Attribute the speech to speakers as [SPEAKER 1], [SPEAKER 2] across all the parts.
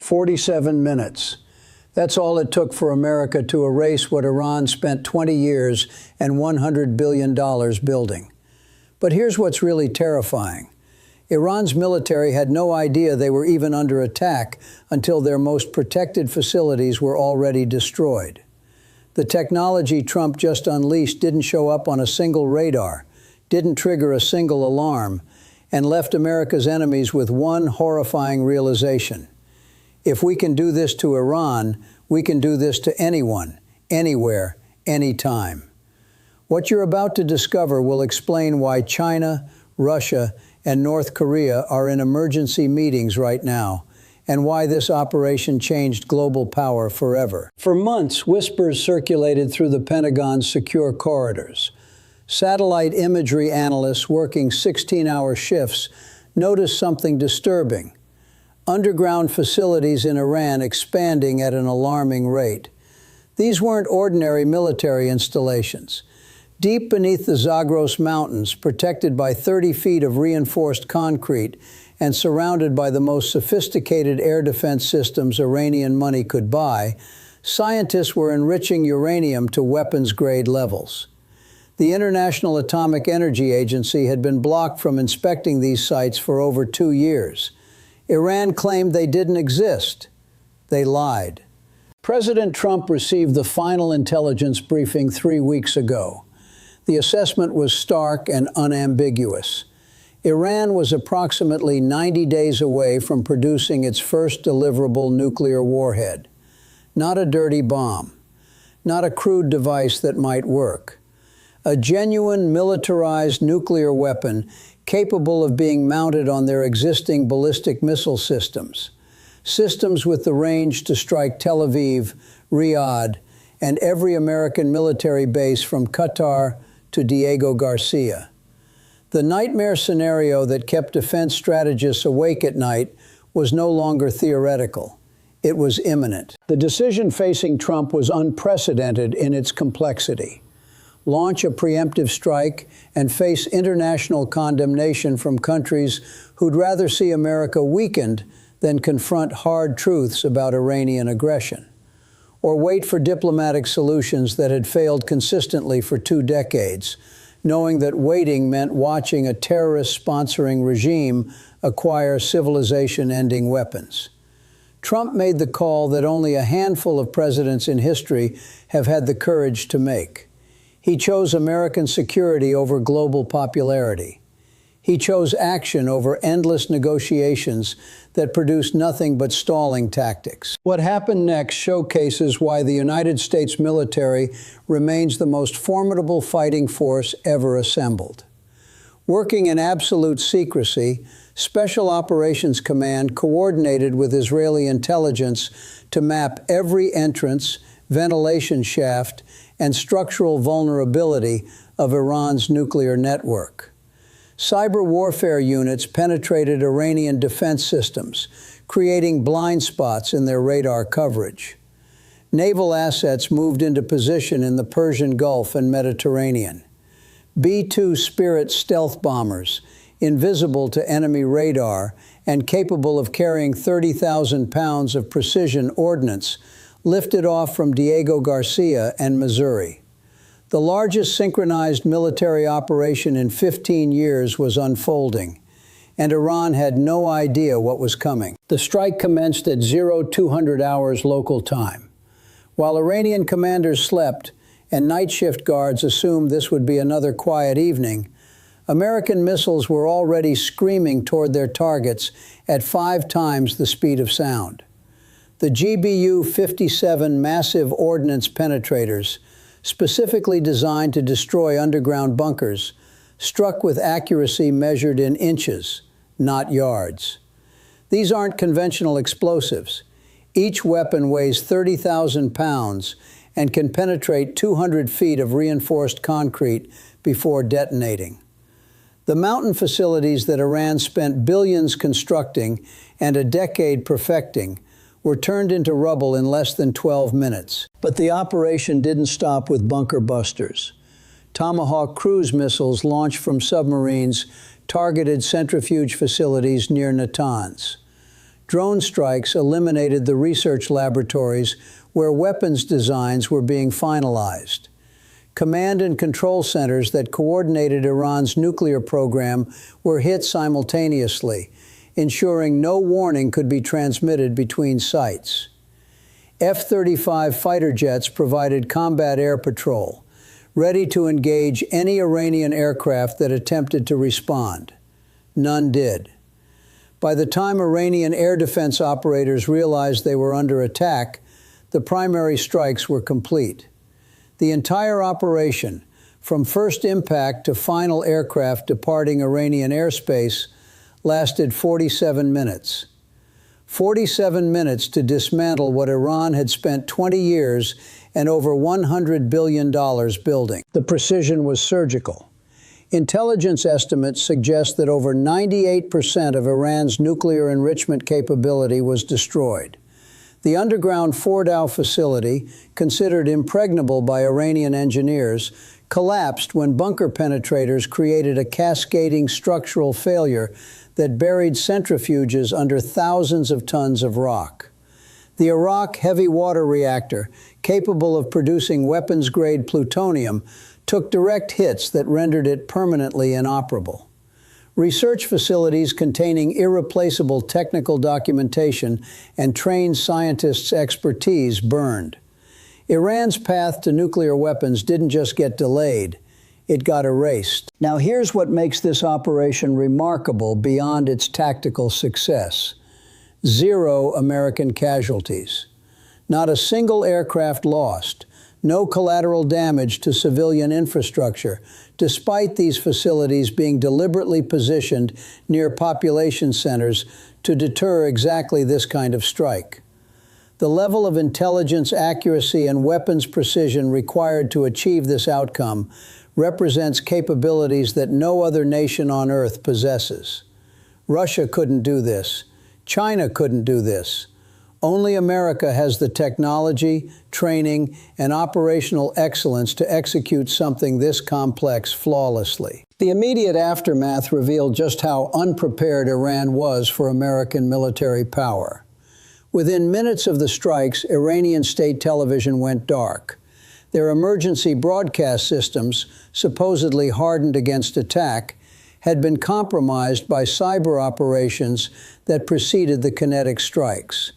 [SPEAKER 1] 47 minutes. That's all it took for America to erase what Iran spent 20 years and $100 billion building. But here's what's really terrifying. Iran's military had no idea they were even under attack until their most protected facilities were already destroyed. The technology Trump just unleashed didn't show up on a single radar, didn't trigger a single alarm, and left America's enemies with one horrifying realization. If we can do this to Iran, we can do this to anyone, anywhere, anytime. What you're about to discover will explain why China, Russia, and North Korea are in emergency meetings right now, and why this operation changed global power forever. For months, whispers circulated through the Pentagon's secure corridors. Satellite imagery analysts working 16-hour shifts noticed something disturbing. Underground facilities in Iran expanding at an alarming rate. These weren't ordinary military installations. Deep beneath the Zagros Mountains, protected by 30 feet of reinforced concrete and surrounded by the most sophisticated air defense systems Iranian money could buy, scientists were enriching uranium to weapons-grade levels. The International Atomic Energy Agency had been blocked from inspecting these sites for over 2 years. Iran claimed they didn't exist. They lied. President Trump received the final intelligence briefing 3 weeks ago. The assessment was stark and unambiguous. Iran was approximately 90 days away from producing its first deliverable nuclear warhead. Not a dirty bomb. Not a crude device that might work. A genuine militarized nuclear weapon capable of being mounted on their existing ballistic missile systems. Systems with the range to strike Tel Aviv, Riyadh, and every American military base from Qatar to Diego Garcia. The nightmare scenario that kept defense strategists awake at night was no longer theoretical. It was imminent. The decision facing Trump was unprecedented in its complexity. Launch a preemptive strike and face international condemnation from countries who'd rather see America weakened than confront hard truths about Iranian aggression, or wait for diplomatic solutions that had failed consistently for 2 decades, knowing that waiting meant watching a terrorist-sponsoring regime acquire civilization-ending weapons. Trump made the call that only a handful of presidents in history have had the courage to make. He chose American security over global popularity. He chose action over endless negotiations that produced nothing but stalling tactics. What happened next showcases why the United States military remains the most formidable fighting force ever assembled. Working in absolute secrecy, Special Operations Command coordinated with Israeli intelligence to map every entrance, ventilation shaft, and structural vulnerability of Iran's nuclear network. Cyber warfare units penetrated Iranian defense systems, creating blind spots in their radar coverage. Naval assets moved into position in the Persian Gulf and Mediterranean. B-2 Spirit stealth bombers, invisible to enemy radar and capable of carrying 30,000 pounds of precision ordnance, lifted off from Diego Garcia and Missouri. The largest synchronized military operation in 15 years was unfolding, and Iran had no idea what was coming. The strike commenced at 0200 hours local time. While Iranian commanders slept and night shift guards assumed this would be another quiet evening, American missiles were already screaming toward their targets at 5 times the speed of sound. The GBU-57 massive ordnance penetrators, specifically designed to destroy underground bunkers, struck with accuracy measured in inches, not yards. These aren't conventional explosives. Each weapon weighs 30,000 pounds and can penetrate 200 feet of reinforced concrete before detonating. The mountain facilities that Iran spent billions constructing and a decade perfecting were turned into rubble in less than 12 minutes. But the operation didn't stop with bunker busters. Tomahawk cruise missiles launched from submarines targeted centrifuge facilities near Natanz. Drone strikes eliminated the research laboratories where weapons designs were being finalized. Command and control centers that coordinated Iran's nuclear program were hit simultaneously, ensuring no warning could be transmitted between sites. F-35 fighter jets provided combat air patrol, ready to engage any Iranian aircraft that attempted to respond. None did. By the time Iranian air defense operators realized they were under attack, the primary strikes were complete. The entire operation, from first impact to final aircraft departing Iranian airspace, lasted 47 minutes. 47 minutes to dismantle what Iran had spent 20 years and over $100 billion building. The precision was surgical. Intelligence estimates suggest that over 98% of Iran's nuclear enrichment capability was destroyed. The underground Fordow facility, considered impregnable by Iranian engineers, collapsed when bunker penetrators created a cascading structural failure that buried centrifuges under thousands of tons of rock. The Arak heavy water reactor, capable of producing weapons-grade plutonium, took direct hits that rendered it permanently inoperable. Research facilities containing irreplaceable technical documentation and trained scientists' expertise burned. Iran's path to nuclear weapons didn't just get delayed, it got erased. Now here's what makes this operation remarkable beyond its tactical success. 0 American casualties. Not a single aircraft lost. No collateral damage to civilian infrastructure, despite these facilities being deliberately positioned near population centers to deter exactly this kind of strike. The level of intelligence accuracy and weapons precision required to achieve this outcome represents capabilities that no other nation on Earth possesses. Russia couldn't do this. China couldn't do this. Only America has the technology, training, and operational excellence to execute something this complex flawlessly. The immediate aftermath revealed just how unprepared Iran was for American military power. Within minutes of the strikes, Iranian state television went dark. Their emergency broadcast systems, supposedly hardened against attack, had been compromised by cyber operations that preceded the kinetic strikes.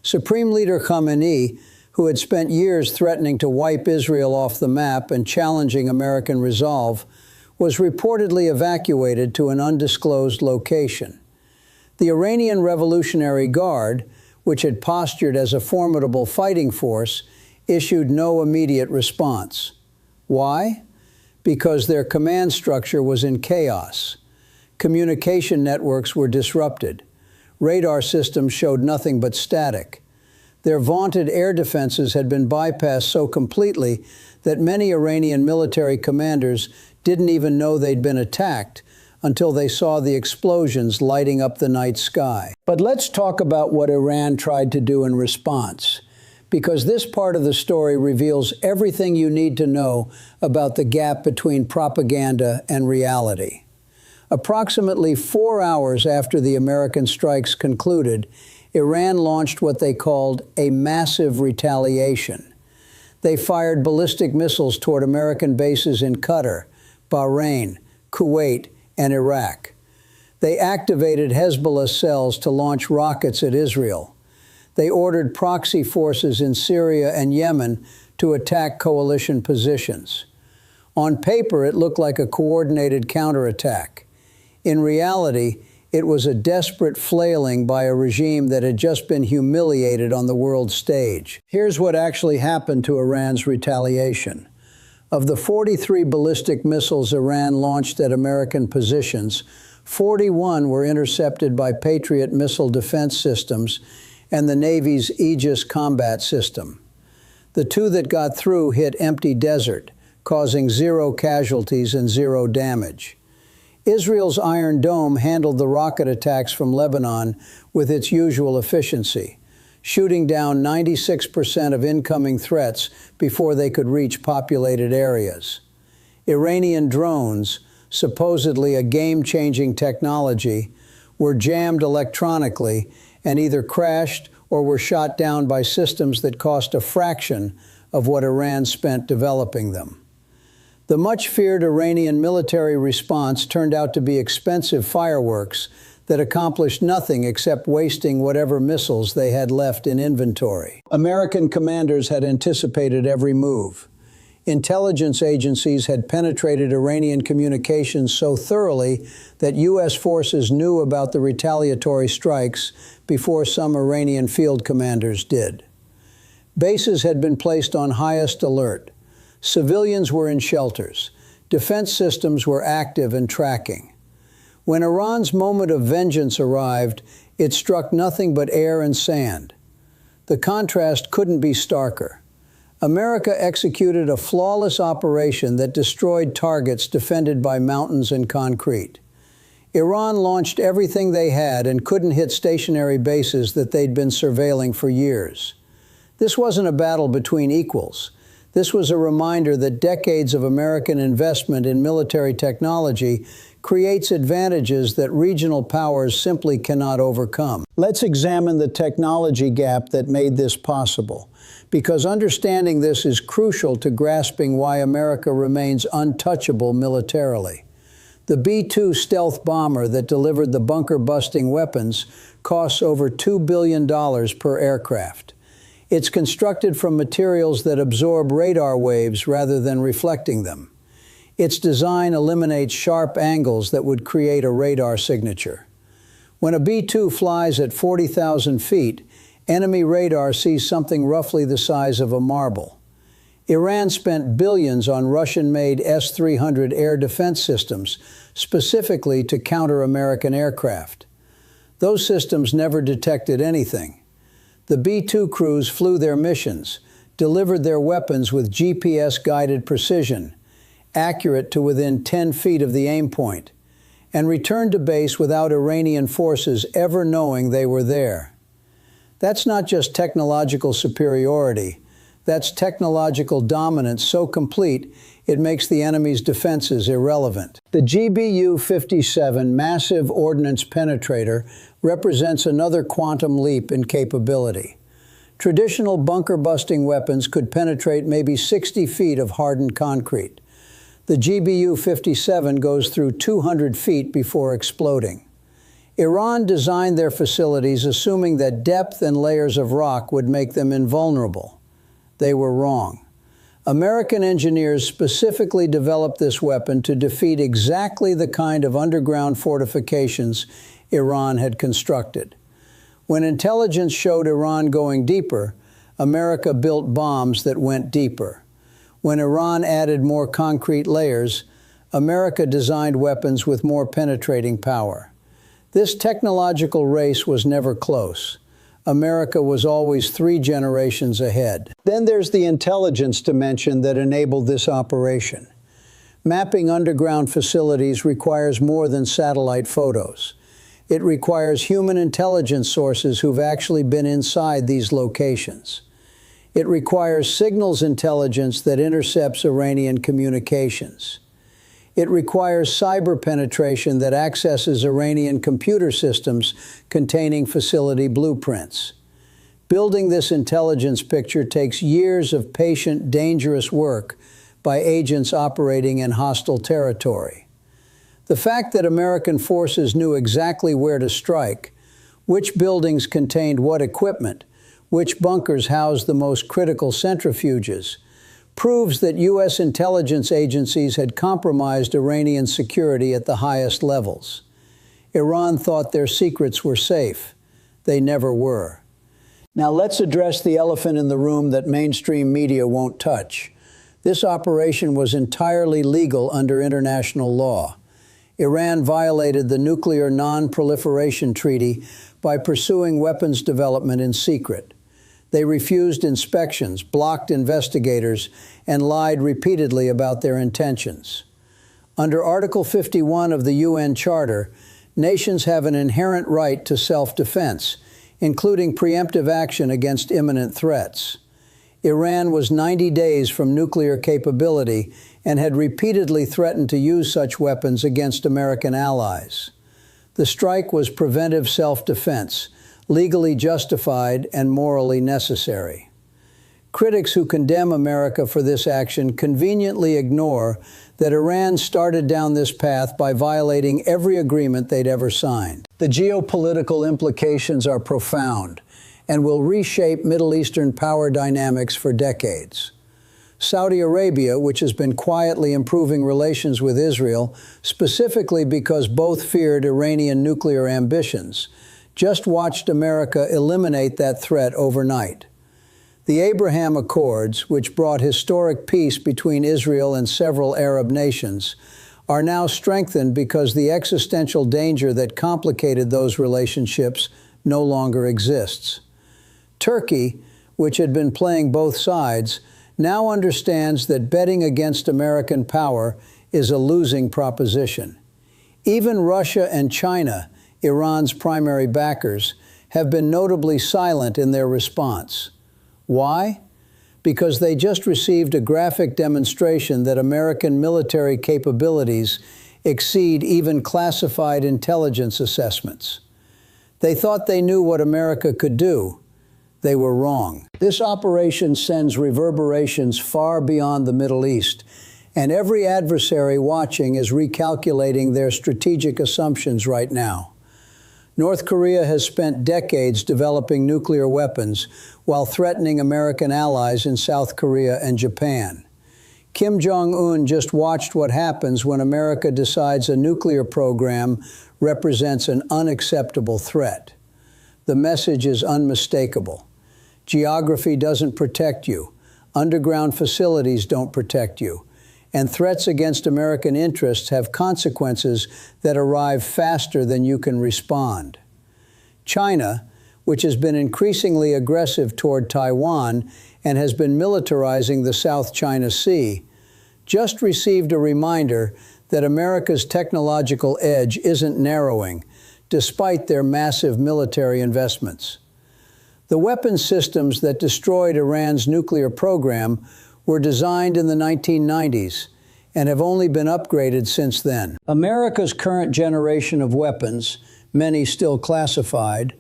[SPEAKER 1] Supreme Leader Khamenei, who had spent years threatening to wipe Israel off the map and challenging American resolve, was reportedly evacuated to an undisclosed location. The Iranian Revolutionary Guard, which had postured as a formidable fighting force, issued no immediate response. Why? Because their command structure was in chaos. Communication networks were disrupted. Radar systems showed nothing but static. Their vaunted air defenses had been bypassed so completely that many Iranian military commanders didn't even know they'd been attacked until they saw the explosions lighting up the night sky. But let's talk about what Iran tried to do in response, because this part of the story reveals everything you need to know about the gap between propaganda and reality. Approximately 4 hours after the American strikes concluded, Iran launched what they called a massive retaliation. They fired ballistic missiles toward American bases in Qatar, Bahrain, Kuwait, and Iraq. They activated Hezbollah cells to launch rockets at Israel. They ordered proxy forces in Syria and Yemen to attack coalition positions. On paper, it looked like a coordinated counterattack. In reality, it was a desperate flailing by a regime that had just been humiliated on the world stage. Here's what actually happened to Iran's retaliation. Of the 43 ballistic missiles Iran launched at American positions, 41 were intercepted by Patriot missile defense systems and the Navy's Aegis combat system. The 2 that got through hit empty desert, causing 0 casualties and 0 damage. Israel's Iron Dome handled the rocket attacks from Lebanon with its usual efficiency, shooting down 96% of incoming threats before they could reach populated areas. Iranian drones, supposedly a game-changing technology, were jammed electronically and either crashed or were shot down by systems that cost a fraction of what Iran spent developing them. The much-feared Iranian military response turned out to be expensive fireworks that accomplished nothing except wasting whatever missiles they had left in inventory. American commanders had anticipated every move. Intelligence agencies had penetrated Iranian communications so thoroughly that U.S. forces knew about the retaliatory strikes before some Iranian field commanders did. Bases had been placed on highest alert. Civilians were in shelters. Defense systems were active and tracking. When Iran's moment of vengeance arrived, it struck nothing but air and sand. The contrast couldn't be starker. America executed a flawless operation that destroyed targets defended by mountains and concrete. Iran launched everything they had and couldn't hit stationary bases that they'd been surveilling for years. This wasn't a battle between equals. This was a reminder that decades of American investment in military technology creates advantages that regional powers simply cannot overcome. Let's examine the technology gap that made this possible, because understanding this is crucial to grasping why America remains untouchable militarily. The B-2 stealth bomber that delivered the bunker-busting weapons costs over $2 billion per aircraft. It's constructed from materials that absorb radar waves rather than reflecting them. Its design eliminates sharp angles that would create a radar signature. When a B-2 flies at 40,000 feet, enemy radar sees something roughly the size of a marble. Iran spent billions on Russian-made S-300 air defense systems, specifically to counter American aircraft. Those systems never detected anything. The B-2 crews flew their missions, delivered their weapons with GPS-guided precision, accurate to within 10 feet of the aim point, and returned to base without Iranian forces ever knowing they were there. That's not just technological superiority. That's technological dominance so complete it makes the enemy's defenses irrelevant. The GBU-57 massive ordnance penetrator represents another quantum leap in capability. Traditional bunker-busting weapons could penetrate maybe 60 feet of hardened concrete. The GBU-57 goes through 200 feet before exploding. Iran designed their facilities assuming that depth and layers of rock would make them invulnerable. They were wrong. American engineers specifically developed this weapon to defeat exactly the kind of underground fortifications Iran had constructed. When intelligence showed Iran going deeper, America built bombs that went deeper. When Iran added more concrete layers, America designed weapons with more penetrating power. This technological race was never close. America was always 3 generations ahead. Then there's the intelligence dimension that enabled this operation. Mapping underground facilities requires more than satellite photos. It requires human intelligence sources who've actually been inside these locations. It requires signals intelligence that intercepts Iranian communications. It requires cyber penetration that accesses Iranian computer systems containing facility blueprints. Building this intelligence picture takes years of patient, dangerous work by agents operating in hostile territory. The fact that American forces knew exactly where to strike, which buildings contained what equipment, which bunkers housed the most critical centrifuges, proves that U.S. intelligence agencies had compromised Iranian security at the highest levels. Iran thought their secrets were safe. They never were. Now let's address the elephant in the room that mainstream media won't touch. This operation was entirely legal under international law. Iran violated the Nuclear Non-Proliferation Treaty by pursuing weapons development in secret. They refused inspections, blocked investigators, and lied repeatedly about their intentions. Under Article 51 of the UN Charter, nations have an inherent right to self-defense, including preemptive action against imminent threats. Iran was 90 days from nuclear capability and had repeatedly threatened to use such weapons against American allies. The strike was preventive self-defense, legally justified and morally necessary. Critics who condemn America for this action conveniently ignore that Iran started down this path by violating every agreement they'd ever signed. The geopolitical implications are profound and will reshape Middle Eastern power dynamics for decades. Saudi Arabia, which has been quietly improving relations with Israel, specifically because both feared Iranian nuclear ambitions, just watched America eliminate that threat overnight. The Abraham Accords, which brought historic peace between Israel and several Arab nations, are now strengthened because the existential danger that complicated those relationships no longer exists. Turkey, which had been playing both sides, now understands that betting against American power is a losing proposition. Even Russia and China, Iran's primary backers, have been notably silent in their response. Why? Because they just received a graphic demonstration that American military capabilities exceed even classified intelligence assessments. They thought they knew what America could do. They were wrong. This operation sends reverberations far beyond the Middle East, and every adversary watching is recalculating their strategic assumptions right now. North Korea has spent decades developing nuclear weapons while threatening American allies in South Korea and Japan. Kim Jong-un just watched what happens when America decides a nuclear program represents an unacceptable threat. The message is unmistakable. Geography doesn't protect you. Underground facilities don't protect you. And threats against American interests have consequences that arrive faster than you can respond. China, which has been increasingly aggressive toward Taiwan and has been militarizing the South China Sea, just received a reminder that America's technological edge isn't narrowing, despite their massive military investments. The weapons systems that destroyed Iran's nuclear program were designed in the 1990s and have only been upgraded since then. America's current generation of weapons, many still classified,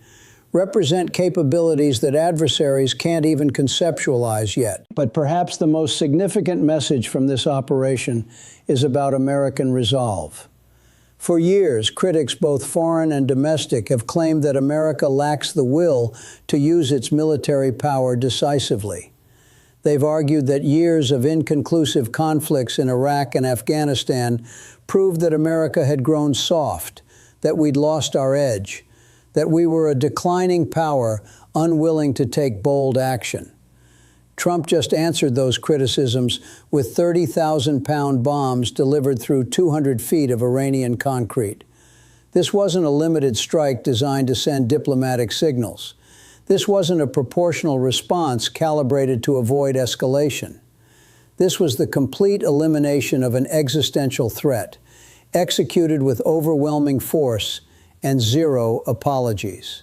[SPEAKER 1] represent capabilities that adversaries can't even conceptualize yet. But perhaps the most significant message from this operation is about American resolve. For years, critics, both foreign and domestic, have claimed that America lacks the will to use its military power decisively. They've argued that years of inconclusive conflicts in Iraq and Afghanistan proved that America had grown soft, that we'd lost our edge, that we were a declining power unwilling to take bold action. Trump just answered those criticisms with 30,000-pound bombs delivered through 200 feet of Iranian concrete. This wasn't a limited strike designed to send diplomatic signals. This wasn't a proportional response calibrated to avoid escalation. This was the complete elimination of an existential threat, executed with overwhelming force and zero apologies.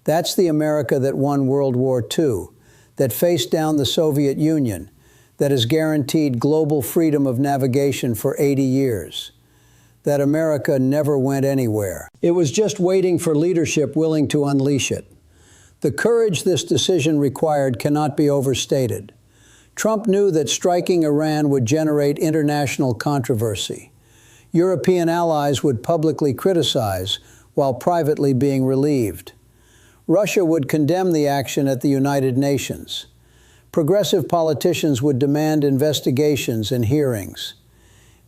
[SPEAKER 1] That's the America that won World War II, that faced down the Soviet Union, that has guaranteed global freedom of navigation for 80 years. That America never went anywhere. It was just waiting for leadership willing to unleash it. The courage this decision required cannot be overstated. Trump knew that striking Iran would generate international controversy. European allies would publicly criticize, while privately being relieved. Russia would condemn the action at the United Nations. Progressive politicians would demand investigations and hearings.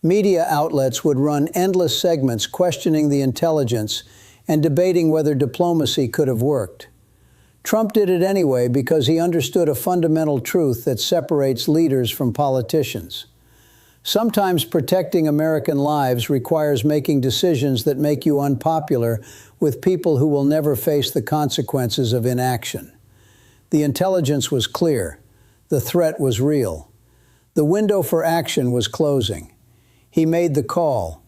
[SPEAKER 1] Media outlets would run endless segments questioning the intelligence and debating whether diplomacy could have worked. Trump did it anyway because he understood a fundamental truth that separates leaders from politicians. Sometimes protecting American lives requires making decisions that make you unpopular with people who will never face the consequences of inaction. The intelligence was clear. The threat was real. The window for action was closing. He made the call,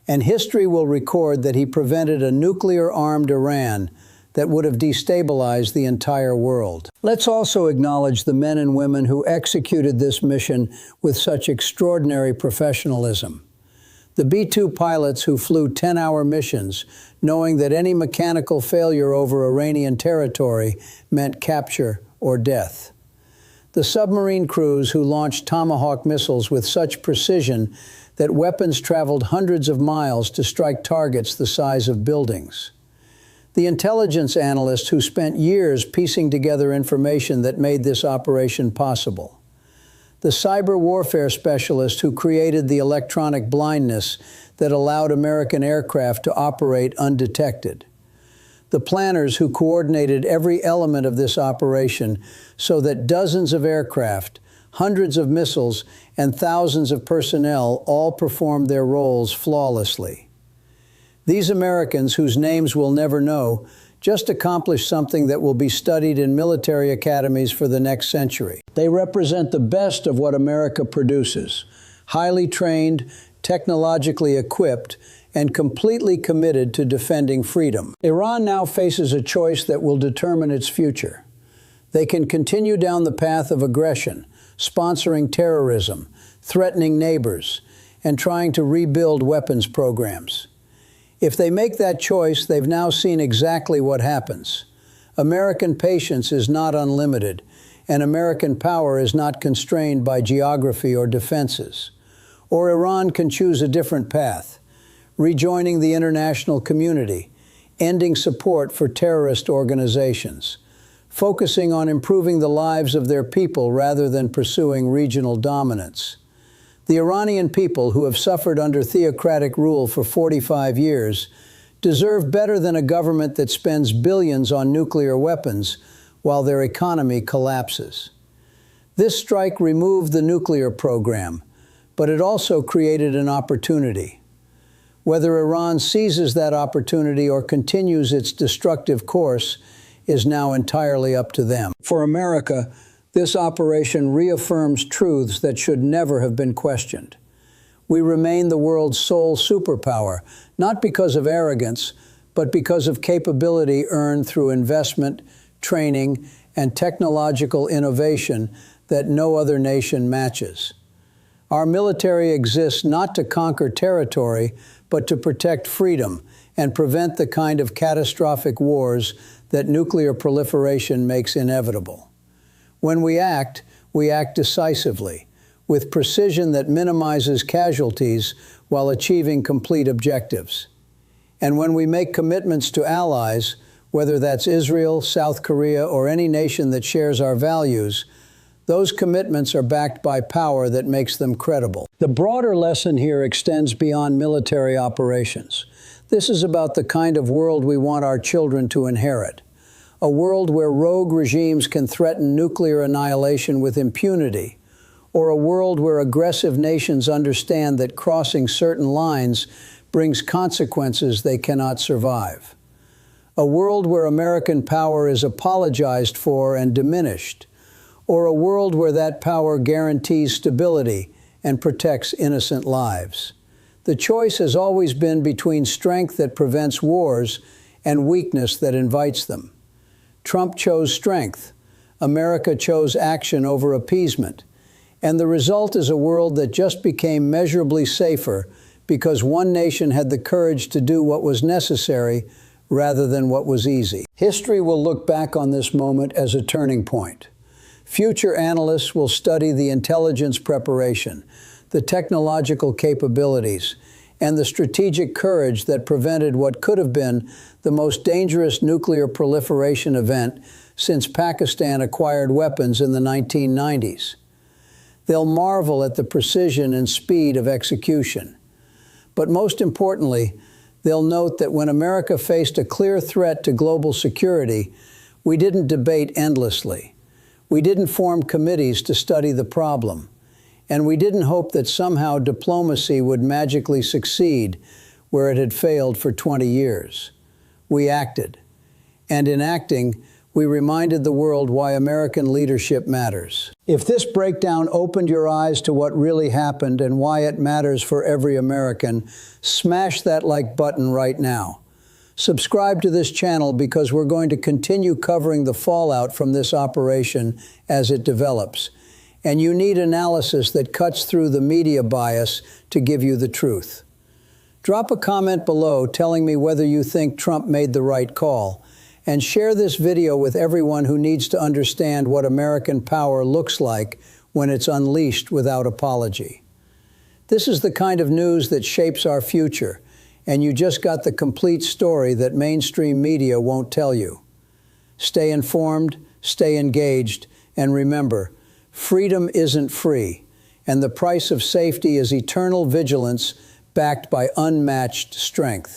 [SPEAKER 1] and history will record that he prevented a nuclear-armed Iran that would have destabilized the entire world. Let's also acknowledge the men and women who executed this mission with such extraordinary professionalism. The B-2 pilots who flew 10-hour missions, knowing that any mechanical failure over Iranian territory meant capture or death. The submarine crews who launched Tomahawk missiles with such precision that weapons traveled hundreds of miles to strike targets the size of buildings. The intelligence analysts who spent years piecing together information that made this operation possible. The cyber warfare specialist who created the electronic blindness that allowed American aircraft to operate undetected. The planners who coordinated every element of this operation so that dozens of aircraft, hundreds of missiles, and thousands of personnel all performed their roles flawlessly. These Americans, whose names we'll never know, just accomplished something that will be studied in military academies for the next century. They represent the best of what America produces, highly trained, technologically equipped, and completely committed to defending freedom. Iran now faces a choice that will determine its future. They can continue down the path of aggression, sponsoring terrorism, threatening neighbors, and trying to rebuild weapons programs. If they make that choice, they've now seen exactly what happens. American patience is not unlimited, and American power is not constrained by geography or defenses. Or Iran can choose a different path, rejoining the international community, ending support for terrorist organizations, focusing on improving the lives of their people rather than pursuing regional dominance. The Iranian people, who have suffered under theocratic rule for 45 years, deserve better than a government that spends billions on nuclear weapons while their economy collapses. This strike removed the nuclear program, but it also created an opportunity. Whether Iran seizes that opportunity or continues its destructive course is now entirely up to them. For America, this operation reaffirms truths that should never have been questioned. We remain the world's sole superpower, not because of arrogance, but because of capability earned through investment, training, and technological innovation that no other nation matches. Our military exists not to conquer territory, but to protect freedom and prevent the kind of catastrophic wars that nuclear proliferation makes inevitable. When we act decisively, with precision that minimizes casualties while achieving complete objectives. And when we make commitments to allies, whether that's Israel, South Korea, or any nation that shares our values, those commitments are backed by power that makes them credible. The broader lesson here extends beyond military operations. This is about the kind of world we want our children to inherit. A world where rogue regimes can threaten nuclear annihilation with impunity, or a world where aggressive nations understand that crossing certain lines brings consequences they cannot survive. A world where American power is apologized for and diminished, or a world where that power guarantees stability and protects innocent lives. The choice has always been between strength that prevents wars and weakness that invites them. Trump chose strength. America chose action over appeasement. And the result is a world that just became measurably safer because one nation had the courage to do what was necessary rather than what was easy. History will look back on this moment as a turning point. Future analysts will study the intelligence preparation, the technological capabilities, and the strategic courage that prevented what could have been the most dangerous nuclear proliferation event since Pakistan acquired weapons in the 1990s. They'll marvel at the precision and speed of execution. But most importantly, they'll note that when America faced a clear threat to global security, we didn't debate endlessly. We didn't form committees to study the problem. And we didn't hope that somehow diplomacy would magically succeed where it had failed for 20 years. We acted. And in acting, we reminded the world why American leadership matters. If this breakdown opened your eyes to what really happened and why it matters for every American, smash that like button right now. Subscribe to this channel because we're going to continue covering the fallout from this operation as it develops. And you need analysis that cuts through the media bias to give you the truth. Drop a comment below telling me whether you think Trump made the right call, and share this video with everyone who needs to understand what American power looks like when it's unleashed without apology. This is the kind of news that shapes our future, and you just got the complete story that mainstream media won't tell you. Stay informed, stay engaged, and remember, freedom isn't free, and the price of safety is eternal vigilance backed by unmatched strength.